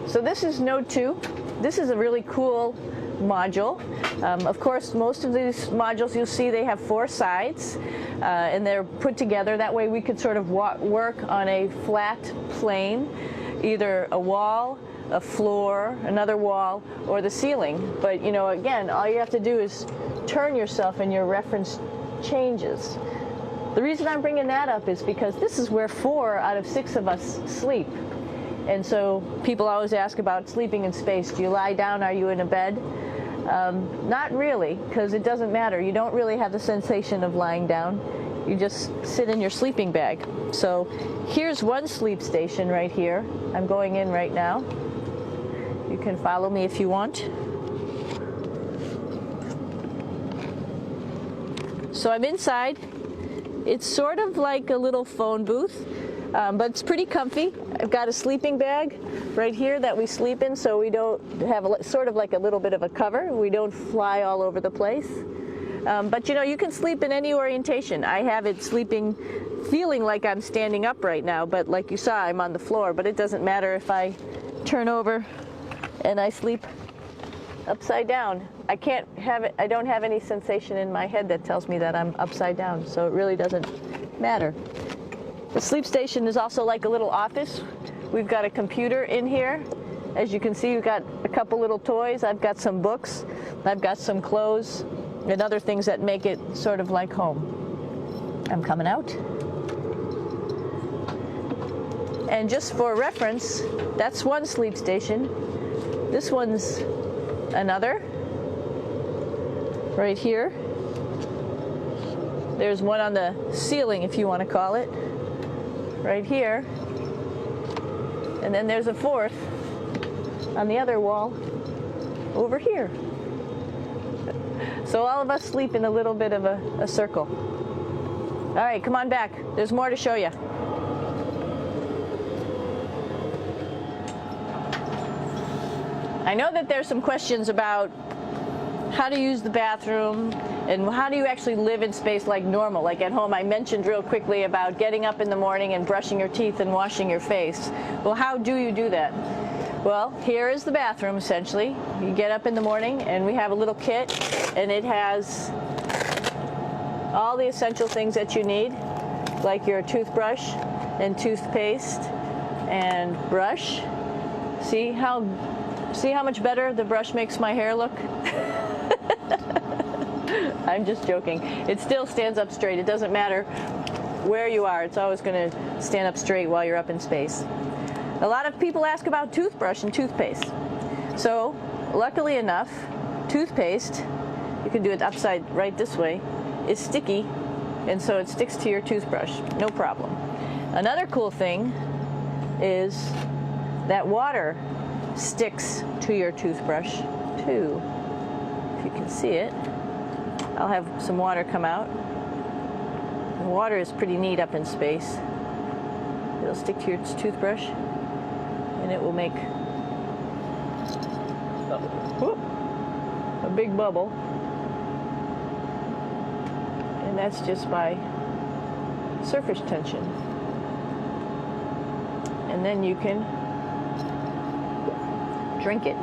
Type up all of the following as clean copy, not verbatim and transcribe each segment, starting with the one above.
So this is Node 2. This is a really cool module. Of course, most of these modules you'll see they have 4 sides, and they're put together. That way we could sort of work on a flat plane, either a wall, a floor, another wall, or the ceiling. But you know, again, all you have to do is turn yourself and your reference changes. The reason I'm bringing that up is because this is where 4 out of 6 of us sleep. And so people always ask about sleeping in space. Do you lie down? Are you in a bed? Not really, because it doesn't matter. You don't really have the sensation of lying down. You just sit in your sleeping bag. So here's one sleep station right here. I'm going in right now. You can follow me if you want. So I'm inside. It's sort of like a little phone booth, but it's pretty comfy. I've got a sleeping bag right here that we sleep in, so we don't have sort of like a little bit of a cover. We don't fly all over the place. But you know, you can sleep in any orientation. I have it feeling like I'm standing up right now, but like you saw, I'm on the floor. But it doesn't matter if I turn over and I sleep upside down. I don't have any sensation in my head that tells me that I'm upside down, so it really doesn't matter. The sleep station is also like a little office. We've got a computer in here. As you can see, we've got a couple little toys. I've got some books. I've got some clothes and other things that make it sort of like home. I'm coming out. And just for reference, that's one sleep station. This one's another. Right here. There's one on the ceiling, if you want to call it. Right here. And then there's a 4th on the other wall over here. So all of us sleep in a little bit of a circle. All right, come on back. There's more to show you. I know that there's some questions about how to use the bathroom and how do you actually live in space like normal, like at home. I mentioned real quickly about getting up in the morning and brushing your teeth and washing your face. Well, how do you do that? Well, here is the bathroom, essentially. You get up in the morning and we have a little kit, and it has all the essential things that you need, like your toothbrush and toothpaste and brush. See how much better the brush makes my hair look? I'm just joking. It still stands up straight. It doesn't matter where you are. It's always going to stand up straight while you're up in space. A lot of people ask about toothbrush and toothpaste. So, luckily enough, toothpaste, you can do it upside right this way, is sticky, and so it sticks to your toothbrush. No problem. Another cool thing is that water sticks to your toothbrush too. If you can see it, I'll have some water come out. The water is pretty neat up in space. It'll stick to your toothbrush and it will make a big bubble, and that's just by surface tension. And then you can drink it.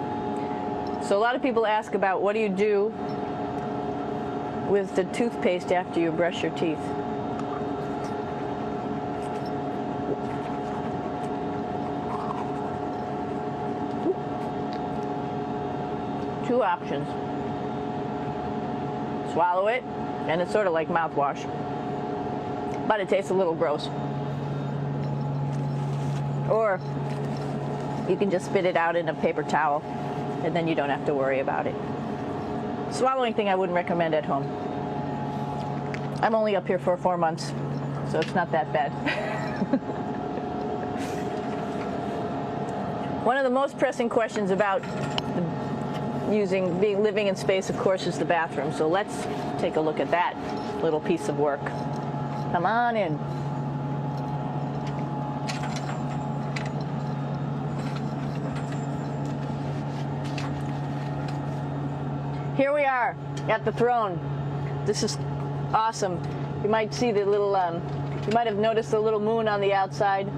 So a lot of people ask about what do you do with the toothpaste after you brush your teeth. Two options. Swallow it, and it's sort of like mouthwash, but it tastes a little gross. Or you can just spit it out in a paper towel, and then you don't have to worry about it. Swallowing thing I wouldn't recommend at home. I'm only up here for 4 months, so it's not that bad. One of the most pressing questions about living in space, of course, is the bathroom. So let's take a look at that little piece of work. Come on in. Here we are at the throne. This is awesome. You might see the little, you might have noticed the little moon on the outside.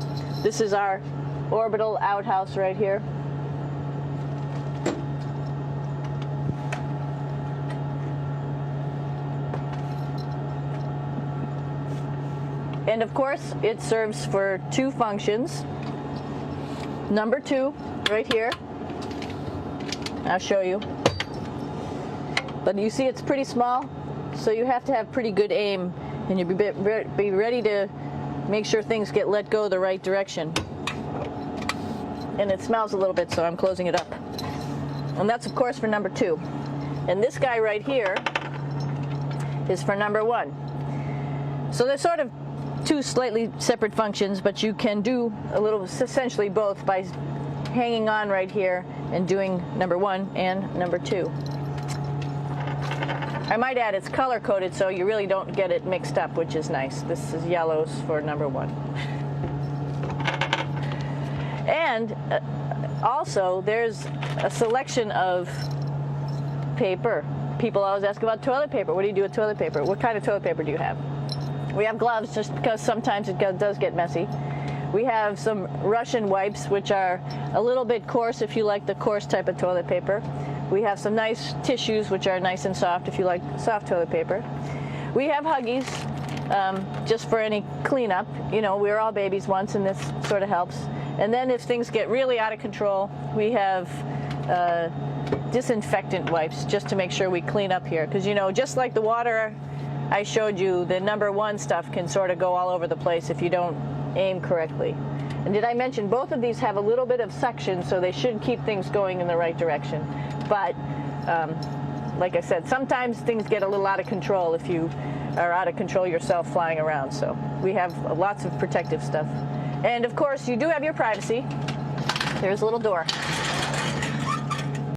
This is our orbital outhouse right here. And of course, it serves for 2 functions. Number 2, right here. I'll show you. But you see it's pretty small, so you have to have pretty good aim, and you'll be ready to make sure things get let go the right direction. And it smells a little bit, so I'm closing it up. And that's, of course, for number 2. And this guy right here is for number 1. So they're sort of 2 slightly separate functions, but you can do a little, essentially both, by hanging on right here and doing number 1 and number 2. I might add it's color coded, so you really don't get it mixed up, which is nice. This is yellows for number 1. And also there's a selection of paper. People always ask about toilet paper. What do you do with toilet paper? What kind of toilet paper do you have? We have gloves, just because sometimes it does get messy. We have some Russian wipes, which are a little bit coarse if you like the coarse type of toilet paper. We have some nice tissues, which are nice and soft if you like soft toilet paper. We have Huggies, just for any cleanup. You know, we were all babies once, and this sort of helps. And then if things get really out of control, we have disinfectant wipes, just to make sure we clean up here. Because, you know, just like the water I showed you, the number 1 stuff can sort of go all over the place if you don't aim correctly. And did I mention both of these have a little bit of suction, so they should keep things going in the right direction. But like I said, sometimes things get a little out of control if you are out of control yourself flying around. So we have lots of protective stuff. And of course, you do have your privacy. There's a little door.